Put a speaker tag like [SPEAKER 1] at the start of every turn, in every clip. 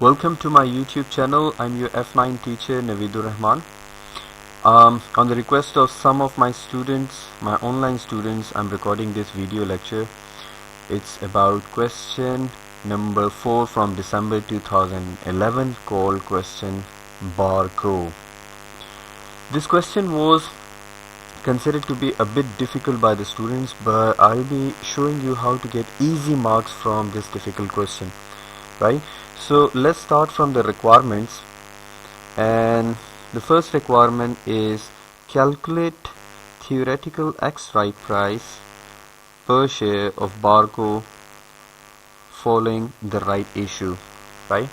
[SPEAKER 1] Welcome to my YouTube channel. I'm your F9 teacher Naveedur Rahman. On the request of some of my students, my online students, I'm recording this video lecture. It's about question number 4 from December 2011 called question Bar Co. This question was considered to be a bit difficult by the students, but I'll be showing you how to get easy marks from this difficult question, right? So let's start from the requirements, and the first requirement is calculate theoretical ex-right price per share of Bar Co following the right issue, right?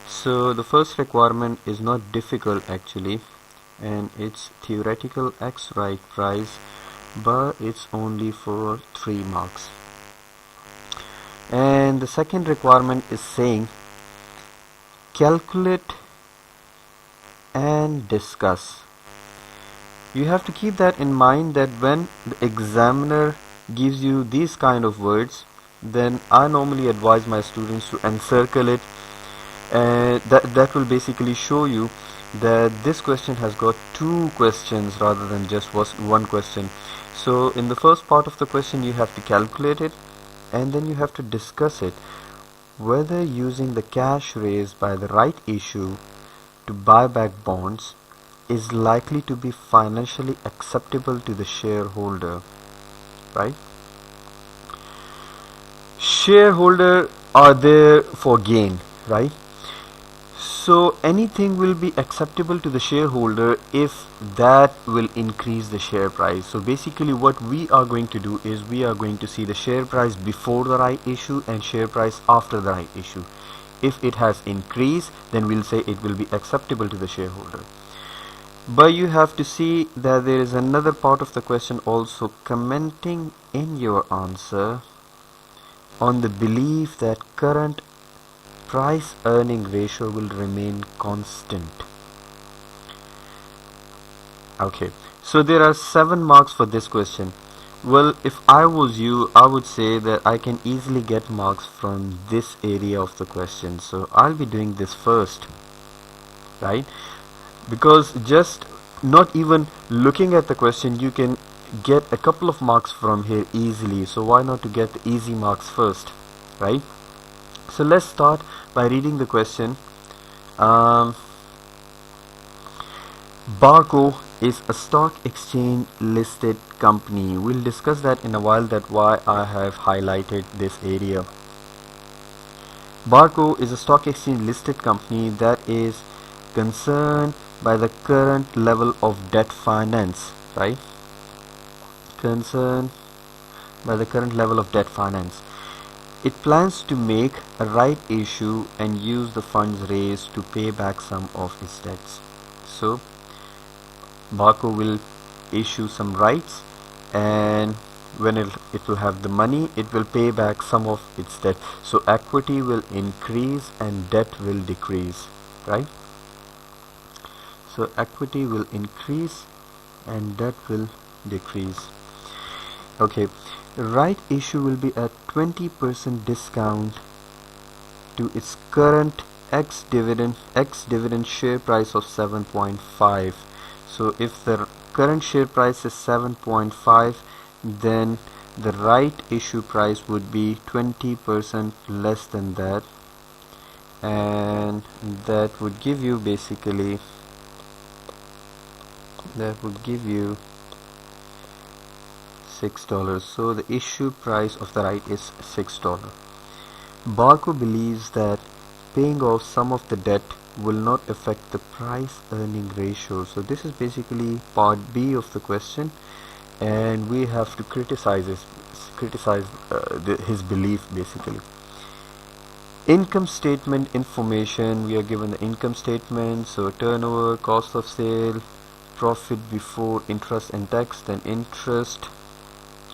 [SPEAKER 1] So the first requirement is not difficult actually, and it's theoretical ex-right price, but it's only for 3 marks. And the second requirement is saying calculate and discuss. You have to keep that in mind, that when the examiner gives you these kind of words, then I normally advise my students to encircle it, and that will basically show you that this question has got 2 questions rather than just one question. So in the first part of the question you have to calculate it, and then you have to discuss it, whether using the cash raised by the right issue to buy back bonds is likely to be financially acceptable to the shareholder, right? Shareholder are there for gain, right? So anything will be acceptable to the shareholder if that will increase the share price. So basically what we are going to do is we are going to see the share price before the right issue and share price after the right issue. If it has increased, then we'll say it will be acceptable to the shareholder. But you have to see that there is another part of the question also, commenting in your answer on the belief that current price earning ratio will remain constant. Okay, so there are 7 marks for this question. Well, if I was you, I would say that I can easily get marks from this area of the question. So I'll be doing this first, right? Because just not even looking at the question, you can get a couple of marks from here easily. So why not to get the easy marks first, right? So let's start by reading the question. Bar Co is a stock exchange listed company. We'll discuss that in a while, that why I have highlighted this area. Bar Co is a stock exchange listed company that is concerned by the current level of debt finance, right? Concerned by the current level of debt finance. It plans to make a right issue and use the funds raised to pay back some of its debts. So Bar Co will issue some rights, and when it will have the money, it will pay back some of its debt. So equity will increase and debt will decrease, right? So equity will increase and debt will decrease. Okay, right issue will be at 20% discount to its current ex-dividend share price of 7.5. So if the current share price is 7.5, then the right issue price would be 20% less than that, and that would give you basically, that would give you $6. So the issue price of the right is $6. Bar Co believes that paying off some of the debt will not affect the price earning ratio. So this is basically part B of the question, and we have to criticize his belief basically. Income statement information. We are given the income statement, so turnover, cost of sale, profit before interest and tax, then interest,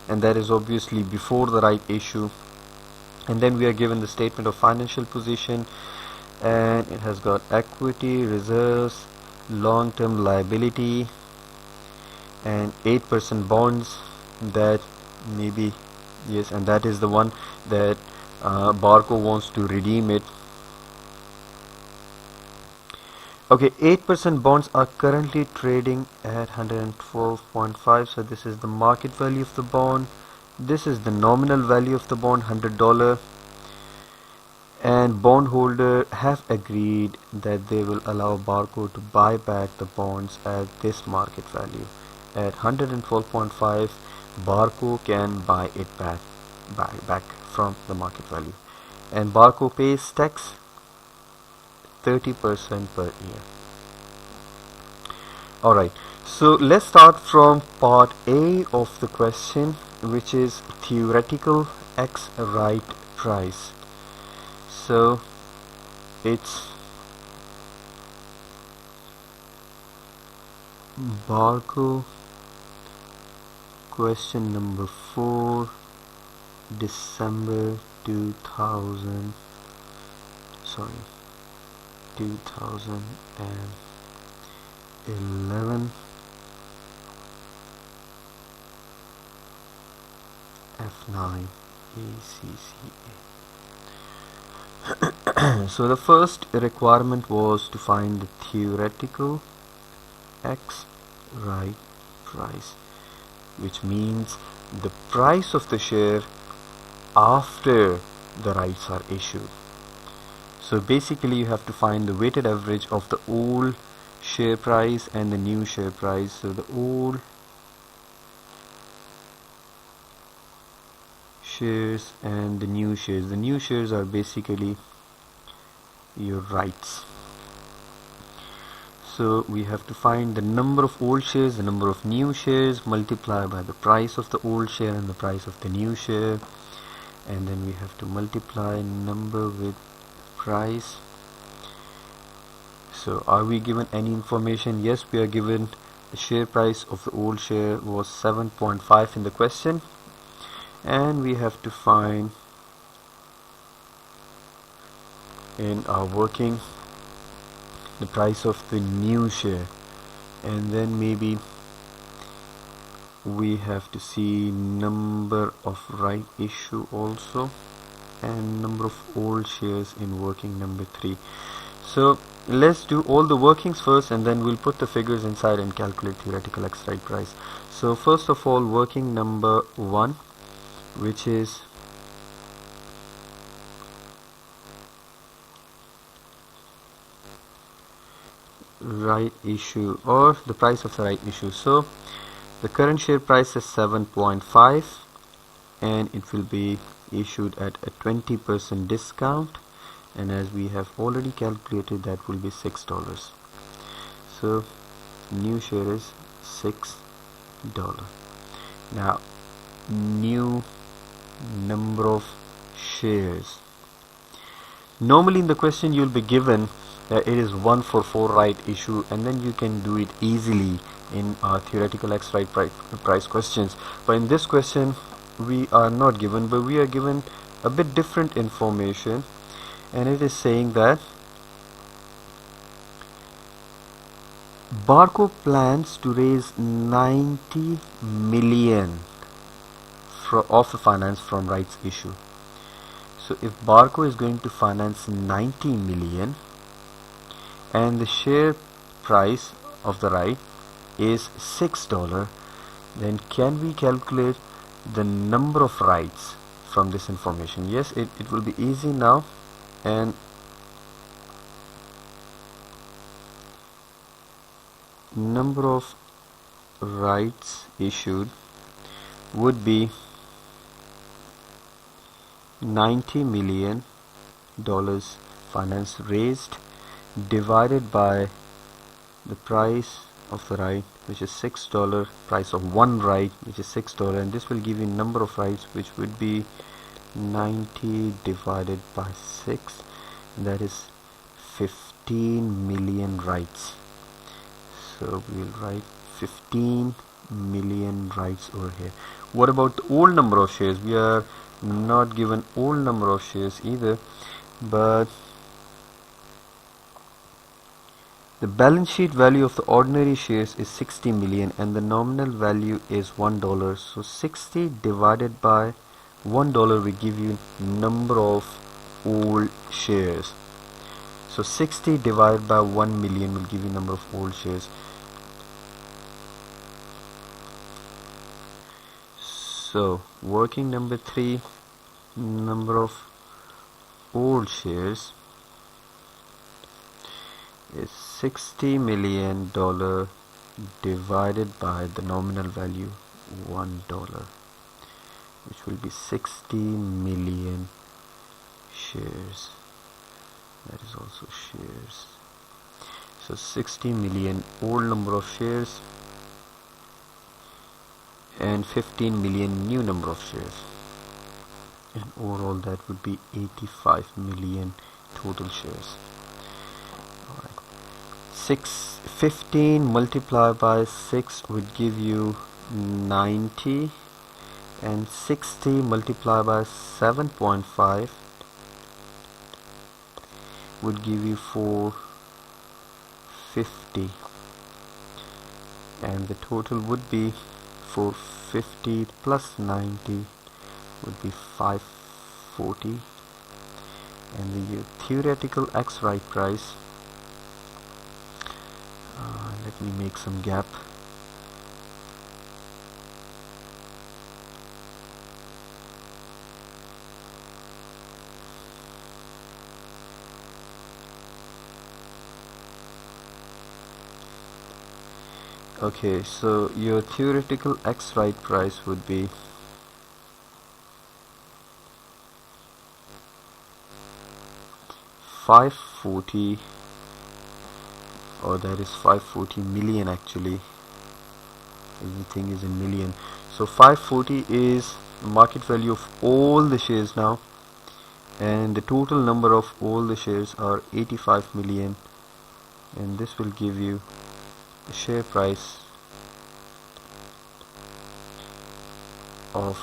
[SPEAKER 1] and that is obviously before the right issue. And then we are given the statement of financial position, and it has got equity, reserves, long-term liability, and 8% bonds. That maybe, yes, and that is the one that Bar Co wants to redeem it. Okay, 8% bonds are currently trading at 112.5. So this is the market value of the bond. This is the nominal value of the bond, $100. And bondholder have agreed that they will allow Barco to buy back the bonds at this market value. At 112.5, Barco can buy it back from the market value. And Barco pays tax 30% per year. Alright, so let's start from part A of the question, which is theoretical X right price. So it's Barco question number 4, December 2011, F9 ACCA. So the first requirement was to find the theoretical X right price, which means the price of the share after the rights are issued. So basically you have to find the weighted average of the old share price and the new share price. So the old shares and the new shares. The new shares are basically your rights. So we have to find the number of old shares, the number of new shares, multiply by the price of the old share and the price of the new share, and then we have to multiply number with price. So are we given any information? Yes, we are given the share price of the old share was 7.5 in the question, and we have to find in our working the price of the new share, and then maybe we have to see number of right issue also and number of old shares in working number 3. So let's do all the workings first, and then we'll put the figures inside and calculate theoretical X right price. So first of all, working number 1, which is right issue or the price of the right issue. So the current share price is 7.5 and it will be issued at a 20% discount, and as we have already calculated, that will be $6. So new share is $6. Now new number of shares. Normally in the question you'll be given that it is 1 for 4 right issue, and then you can do it easily in theoretical X right price questions. But in this question we are not given, but we are given a bit different information, and it is saying that Barco plans to raise 90 million of the finance from rights issue. So if Barco is going to finance 90 million and the share price of the right is $6, then can we calculate the number of rights from this information? Yes, it will be easy now, and number of rights issued would be $90 million finance raised divided by the price of the right, which is $6, price of one right, which is $6, and this will give you number of rights, which would be 90 divided by 6, and that is 15 million rights. So we will write 15 million rights over here. What about the old number of shares? We are not given old number of shares either, but the balance sheet value of the ordinary shares is 60 million and the nominal value is $1. So 60 divided by $1 will give you number of old shares. So 60 divided by 1 million will give you number of old shares. So working number 3, number of old shares is $60 million divided by the nominal value $1, which will be 60 million shares. That is also shares. So 60 million old number of shares and 15 million new number of shares, and overall that would be 85 million total shares. Alright. 15 multiplied by 6 would give you 90, and 60 multiplied by 7.5 would give you 450, and the total would be 450 plus 90 would be 540, and the theoretical X right price, let me make some gap. Okay, so your theoretical X right price would be $540, or that is 540 million actually. Everything is in million. So 540 is market value of all the shares now, and the total number of all the shares are 85 million, and this will give you a share price of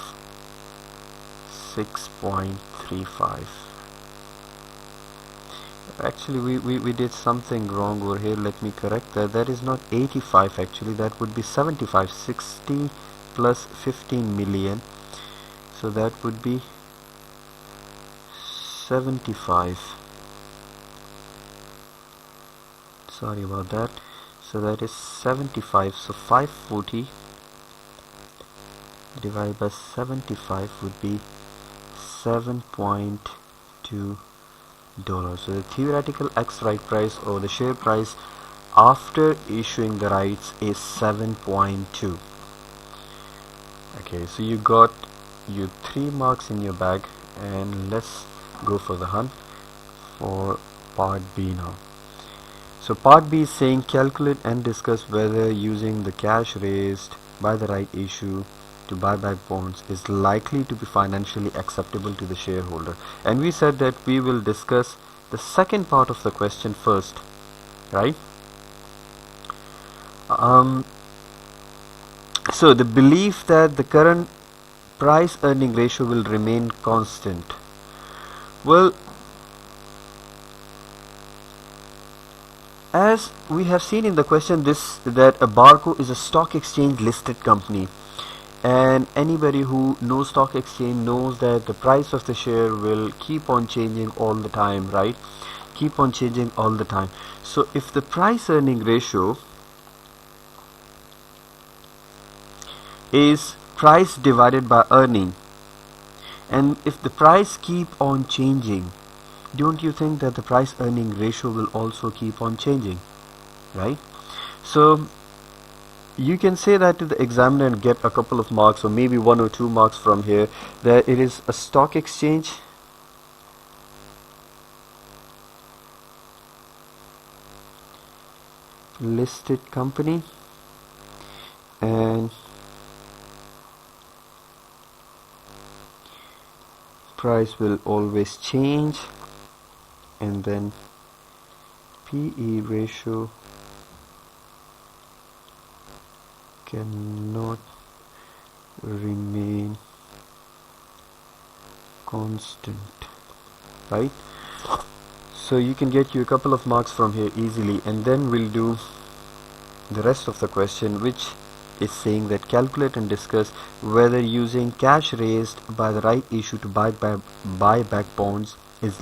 [SPEAKER 1] 6.35. Actually we did something wrong over here. Let me correct that. That is not 85 actually, that would be 75. 60 plus 15 million, so that would be 75. Sorry about that. So that is 75. So 540 divided by 75 would be 7.2 dollars. So the theoretical X right price, or the share price after issuing the rights, is 7.2. Okay, so you got your 3 marks in your bag, and let's go for the hunt for part B now. So part B is saying calculate and discuss whether using the cash raised by the right issue to buy back bonds is likely to be financially acceptable to the shareholder. And we said that we will discuss the second part of the question first, right? So the belief that the current price earning ratio will remain constant. Well, as we have seen in the question, that a Bar Co is a stock exchange listed company, and anybody who knows stock exchange knows that the price of the share will keep on changing all the time, right? Keep on changing all the time. So if the price earning ratio is price divided by earning, and if the price keep on changing, don't you think that the price earning ratio will also keep on changing, right? So you can say that to the examiner and get a couple of marks, or maybe 1 or 2 marks from here, that it is a stock exchange listed company, and price will always change, and then PE ratio cannot remain constant, right? So you can get you a couple of marks from here easily, and then we'll do the rest of the question, which is saying that calculate and discuss whether using cash raised by the right issue to buy back bonds is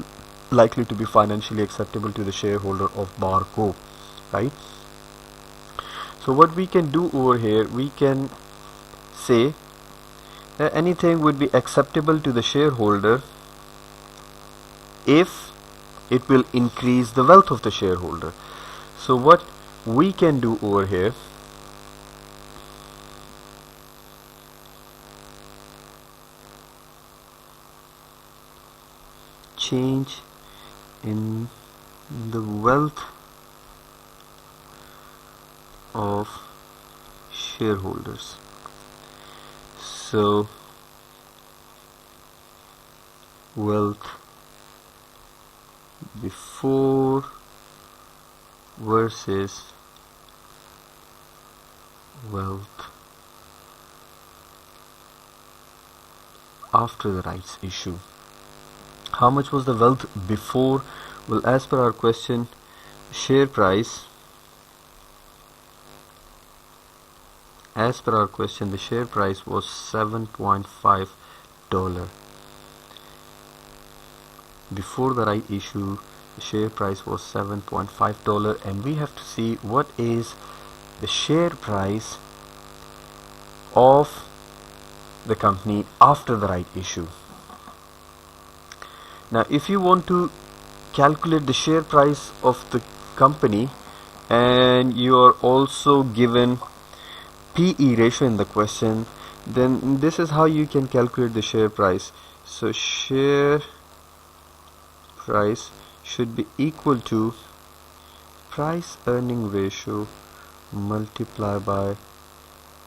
[SPEAKER 1] likely to be financially acceptable to the shareholder of Bar Co, right? So what we can do over here, we can say that anything would be acceptable to the shareholder if it will increase the wealth of the shareholder. So what we can do over here, change in the wealth of shareholders. So wealth before versus wealth after the rights issue. How much was the wealth before? Well, as per our question, share price, as per our question, the share price was $7.5. Before the right issue, the share price was $7.5, and we have to see what is the share price of the company after the right issue. Now if you want to calculate the share price of the company and you are also given PE ratio in the question, then this is how you can calculate the share price. So share price should be equal to price earning ratio multiplied by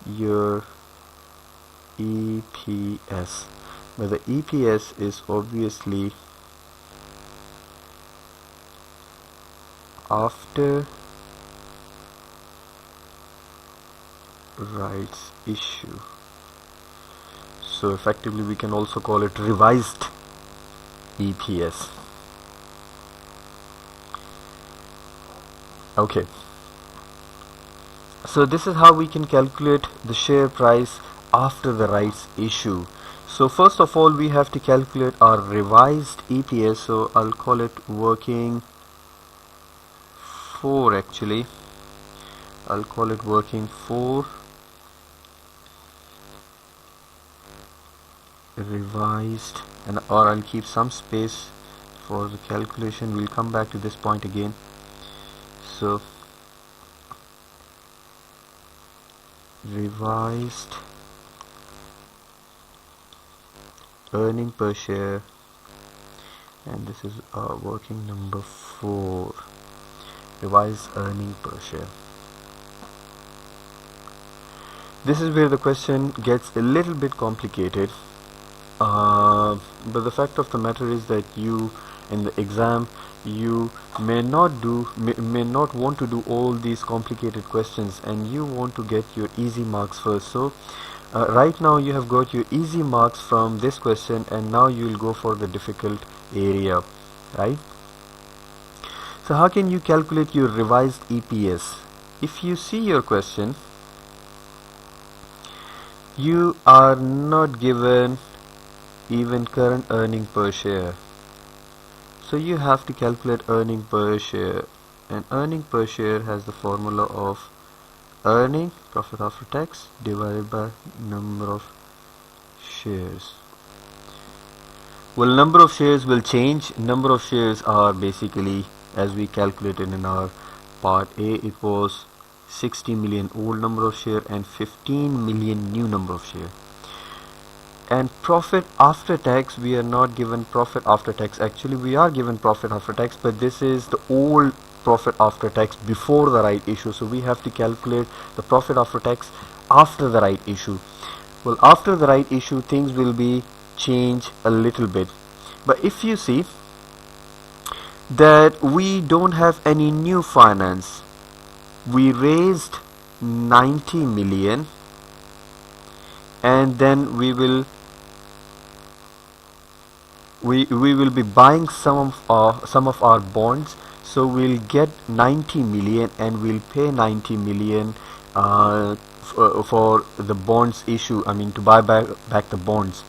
[SPEAKER 1] your EPS, but the EPS is obviously after rights issue. So effectively we can also call it revised EPS. Okay, so this is how we can calculate the share price after the rights issue. So first of all, we have to calculate our revised EPS. So I'll call it working for, actually I'll call it working for revised, and or I'll keep some space for the calculation. We'll come back to this point again. So revised earning per share, and this is working number 4, revised earning per share. This is where the question gets a little bit complicated, but the fact of the matter is that you in the exam you may not want to do all these complicated questions, and you want to get your easy marks first. So right now you have got your easy marks from this question, and now you will go for the difficult area, right? So how can you calculate your revised EPS? If you see your question, you are not given even current earning per share, so you have to calculate earning per share, and earning per share has the formula of earning, profit after tax, divided by number of shares. Well, number of shares will change. Number of shares are basically, as we calculated in our part A, it was 60 million old number of share and 15 million new number of share. And profit after tax, we are not given profit after tax. Actually we are given profit after tax, but this is the old profit after tax before the right issue, so we have to calculate the profit after tax after the right issue. Well, after the right issue things will be changed a little bit, but if you see that we don't have any new finance, we raised 90 million, and then we will be buying some of our bonds. So we'll get 90 million and we'll pay 90 million for the bonds issue, I mean to buy back the bonds,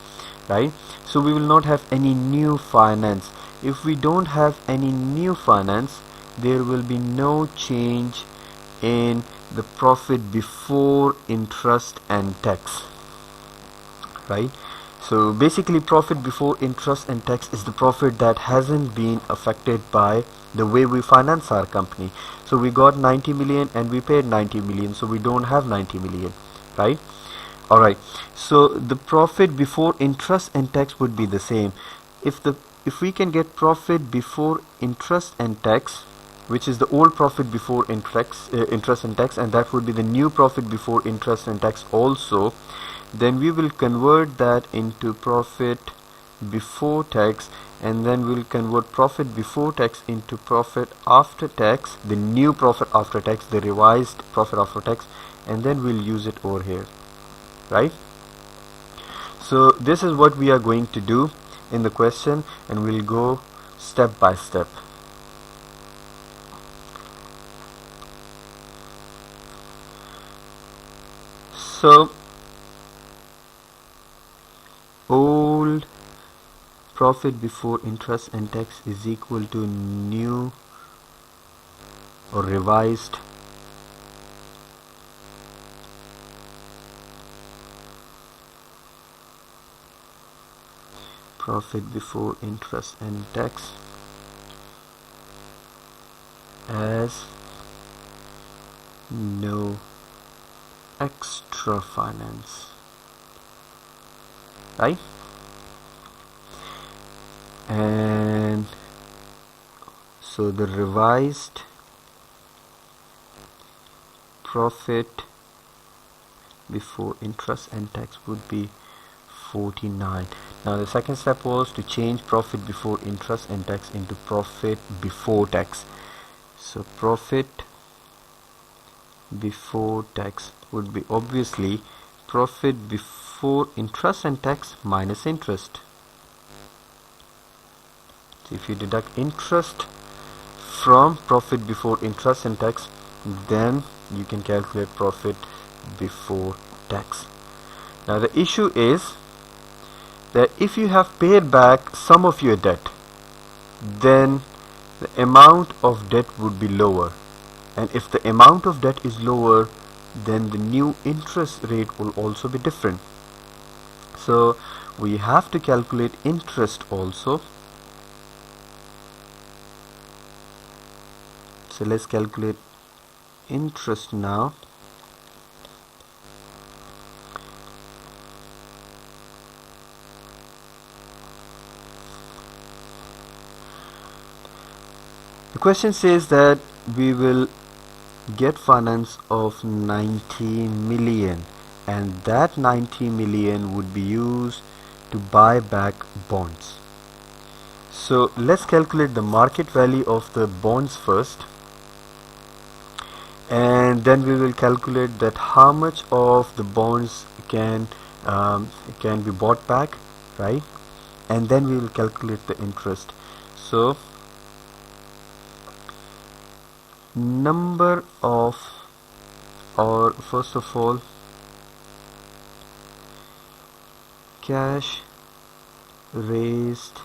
[SPEAKER 1] right? So we will not have any new finance, if we don't have any new finance, there will be no change in the profit before interest and tax, right? So basically, profit before interest and tax is the profit that hasn't been affected by the way we finance our company. So we got 90 million and we paid 90 million, so we don't have 90 million, right? Alright, so the profit before interest and tax would be the same. If we can get profit before interest and tax, which is the old profit before interest and tax, and that would be the new profit before interest and tax also, then we will convert that into profit before tax, and then we'll convert profit before tax into profit after tax, the new profit after tax, the revised profit after tax, and then we'll use it over here, right? So this is what we are going to do in the question, and we'll go step by step. So old profit before interest and tax is equal to new or revised profit before interest and tax as no extra finance, right? And so the revised profit before interest and tax would be 49. Now the second step was to change profit before interest and tax into profit before tax. So profit before tax would be obviously profit before interest and tax minus interest. So if you deduct interest from profit before interest and tax, then you can calculate profit before tax. Now the issue is that if you have paid back some of your debt, then the amount of debt would be lower, and if the amount of debt is lower, then the new interest rate will also be different. So we have to calculate interest also. So let's calculate interest now. The question says that we will get finance of 90 million, and that 90 million would be used to buy back bonds. So let's calculate the market value of the bonds first, and then we will calculate that how much of the bonds can be bought back, right? And then we will calculate the interest. So number of, or first of all, cash raised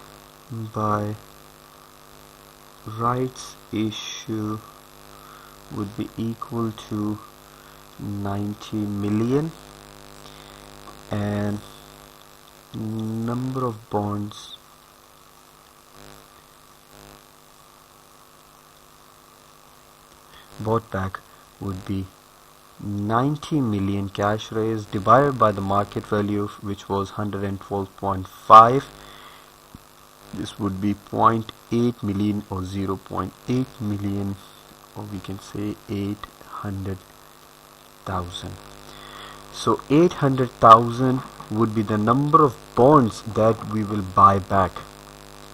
[SPEAKER 1] by rights issue would be equal to 90 million, and number of bonds bought back would be 90 million cash raised divided by the market value, which was 112.5. This would be 0.8 million or 0.8 million, or we can say 800,000. So 800,000 would be the number of bonds that we will buy back.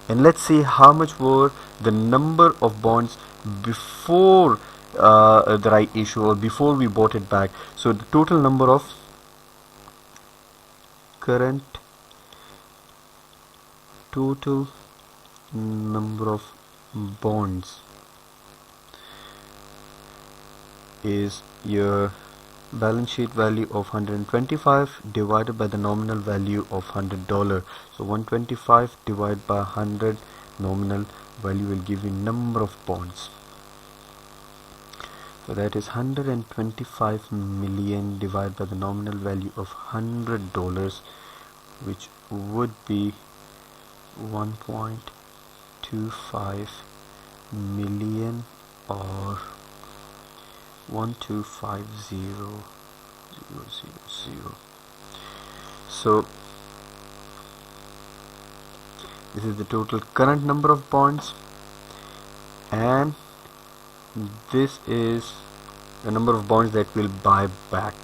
[SPEAKER 1] And let's see how much were the number of bonds before the right issue, or before we bought it back. So the total number of total number of bonds is your balance sheet value of 125 divided by the nominal value of $100. So 125 divided by 100, nominal value will give you number of bonds. So that is 125 million divided by the nominal value of $100, which would be 1.25 million or 1250000. So this is the total current number of bonds, and this is the number of bonds that we'll buy back.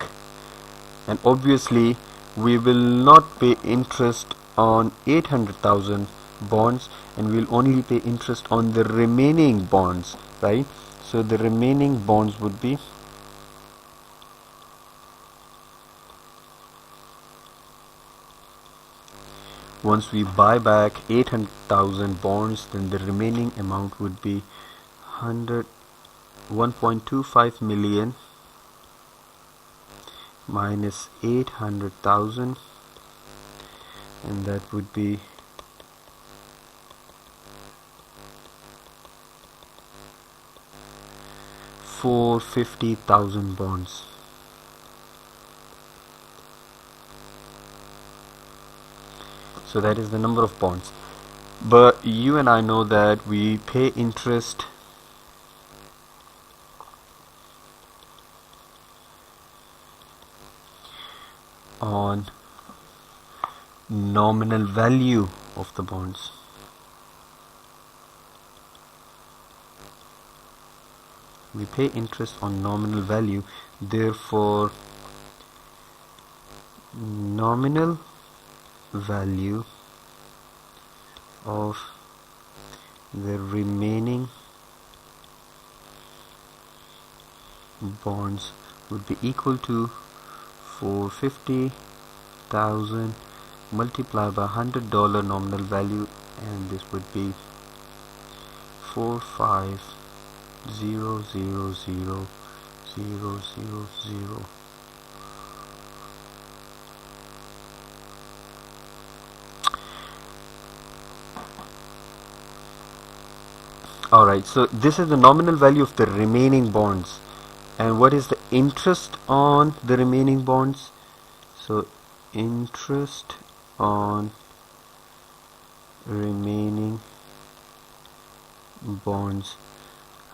[SPEAKER 1] And obviously we will not pay interest on 800,000 bonds, and we'll only pay interest on the remaining bonds, right? So the remaining bonds would be once we buy back 800,000 bonds, then the remaining amount would be 1.25 million minus 800,000, and that would be 450,000 bonds. So that is the number of bonds. But you and I know that we pay interest on nominal value of the bonds. We pay interest on nominal value, therefore nominal value of the remaining bonds would be equal to 450,000 multiplied by $100 nominal value, and this would be 450,000,000. Alright, so this is the nominal value of the remaining bonds. And what is the interest on the remaining bonds? So interest on remaining bonds.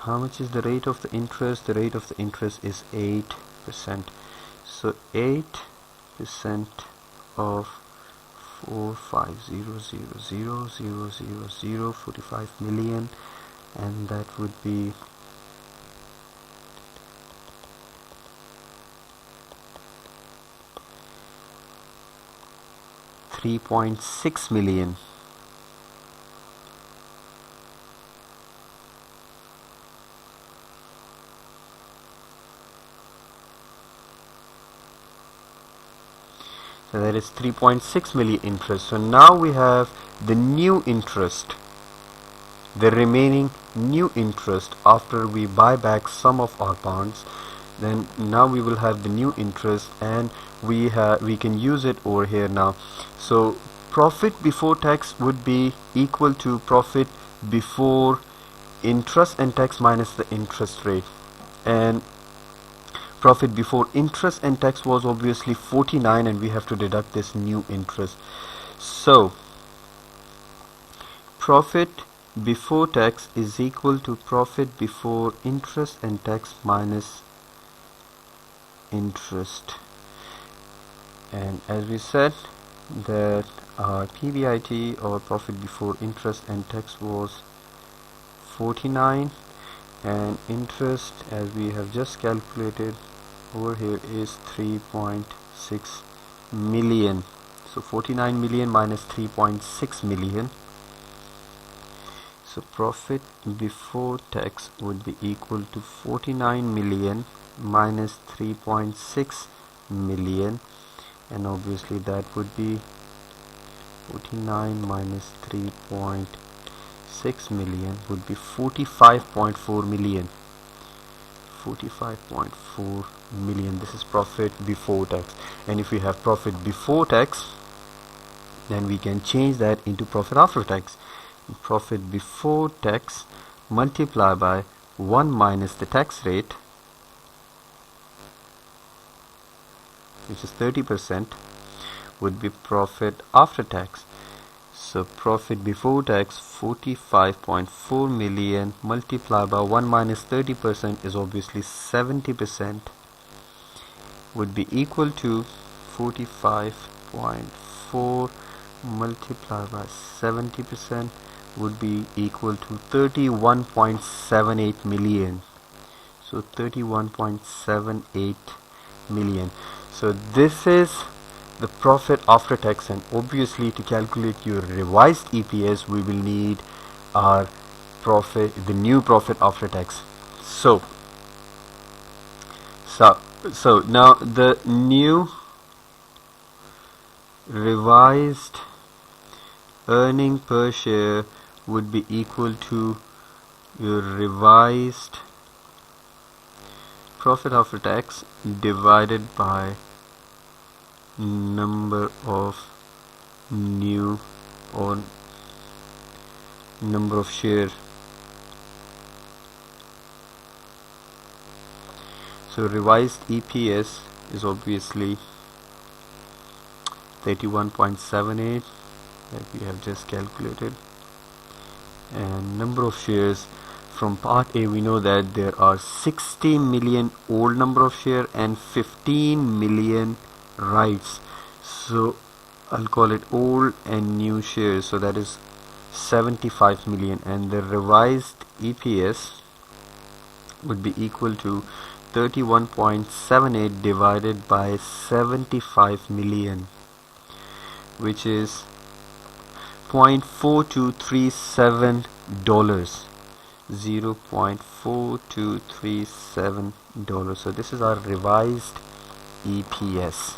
[SPEAKER 1] How much is the rate of the interest? The rate of the interest is 8%. So 8% of 450,000,000, 45 million, and that would be 3.6 million. So that is 3.6 million interest. So now we have the new interest, the remaining new interest after we buy back some of our bonds. Then now we will have the new interest, and we can use it over here now. So profit before tax would be equal to profit before interest and tax minus the interest rate, and profit before interest and tax was obviously 49, and we have to deduct this new interest. So profit before tax is equal to profit before interest and tax minus interest. And as we said that our PBIT, or profit before interest and tax, was 49, and interest, as we have just calculated over here, is 3.6 million. So 49 million minus 3.6 million. So profit before tax would be equal to 49 million minus 3.6 million, and obviously that would be 49 minus 3.6 million would be 45.4 million. 45.4 million. This is profit before tax. And if we have profit before tax, then we can change that into profit after tax. profit before tax multiplied by 1 minus the tax rate, which is 30%, would be profit after tax. So profit before tax 45.4 million multiplied by 1 minus 30% is obviously 70%, would be equal to 45.4 multiplied by 70% would be equal to 31.78 million. So 31.78 million. So this is the profit after tax, and obviously to calculate your revised EPS we will need our profit, the new profit after tax. So now the new revised earning per share would be equal to your revised profit after tax divided by number of new or number of shares. So revised EPS is obviously 31.78 that we have just calculated, and number of shares from part A we know that there are 60 million old number of share and 15 million rights. So I'll call it old and new shares, so that is 75 million, and the revised EPS would be equal to 31.78 divided by 75 million, which is $0.4237, $0.4237. So this is our revised EPS.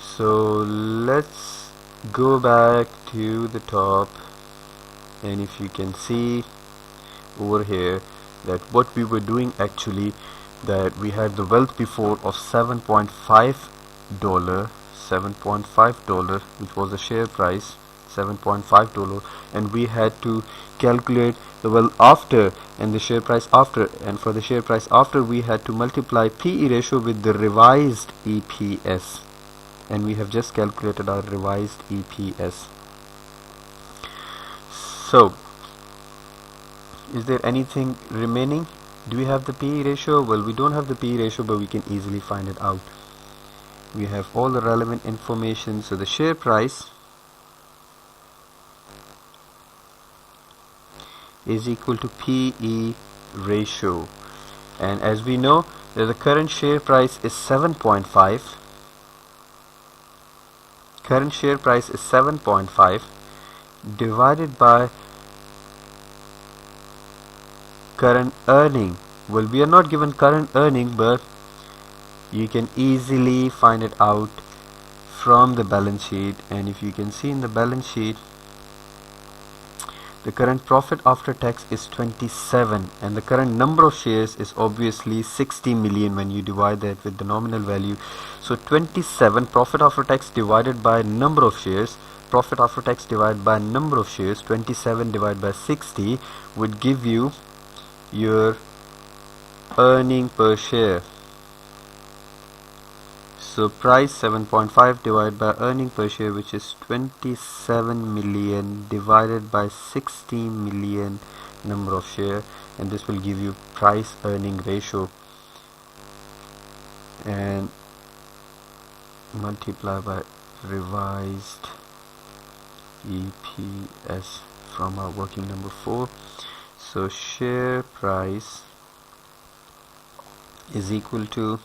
[SPEAKER 1] So let's go back to the top, and if you can see over here that what we were doing actually, that we had the wealth before of $7.5, which was the share price, $7.5, and we had to calculate the wealth after and the share price after, and for the share price after we had to multiply PE ratio with the revised EPS, and we have just calculated our revised EPS. So is there anything remaining? Do we have the PE ratio? Well, we don't have the PE ratio, but we can easily find it out. We have all the relevant information. So the share price is equal to PE ratio, and as we know that the current share price is 7.5. Current share price is 7.5 divided by current earning. Well, we are not given current earning, but you can easily find it out from the balance sheet. And if you can see in the balance sheet, the current profit after tax is 27, and the current number of shares is obviously 60 million when you divide that with the nominal value. So 27 profit after tax divided by number of shares, profit after tax divided by number of shares, 27 divided by 60 would give you your earning per share. So price 7.5 divided by earning per share, which is 27 million divided by 60 million number of share, and this will give you price earning ratio, and multiply by revised EPS from our working number 4. So share price is equal to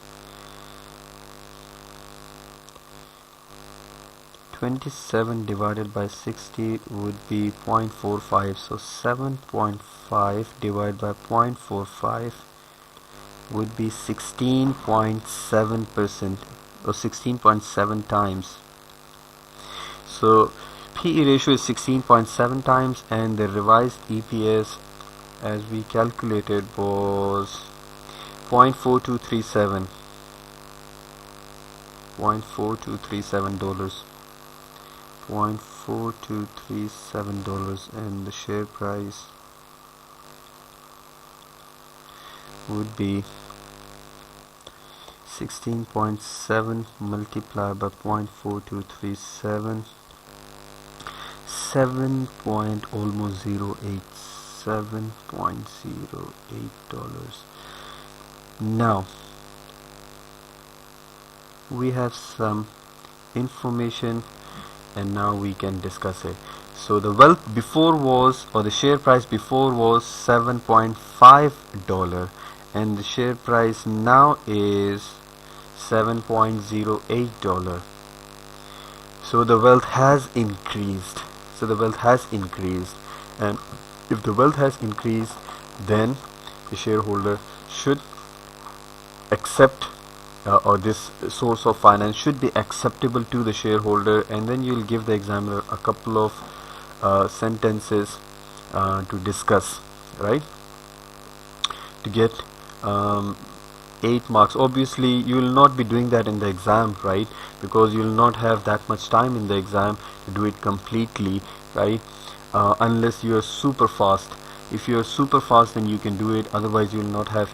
[SPEAKER 1] 27 divided by 60 would be 0.45. So 7.5 divided by 0.45 would be 16.7% or 16.7 times. So PE ratio is 16.7 times, and the revised EPS as we calculated was 0.4237. $0.4237. $0.4237, and the share price would be 16.7 multiplied by 0.4237, 7.08 Now we have some information, and now we can discuss it. So the wealth before was, or the share price before was $7.5, and the share price now is $7.08. So the wealth has increased. And if the wealth has increased, then the shareholder should accept, or this source of finance should be acceptable to the shareholder, and then you'll give the examiner a couple of sentences to discuss, right, to get 8 marks. Obviously you will not be doing that in the exam, right, because you will not have that much time in the exam to do it completely, right, unless you are super fast. If you are super fast, then you can do it, otherwise you will not have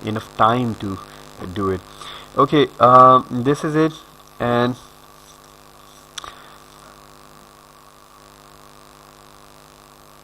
[SPEAKER 1] enough time to do it. Okay, this is it, and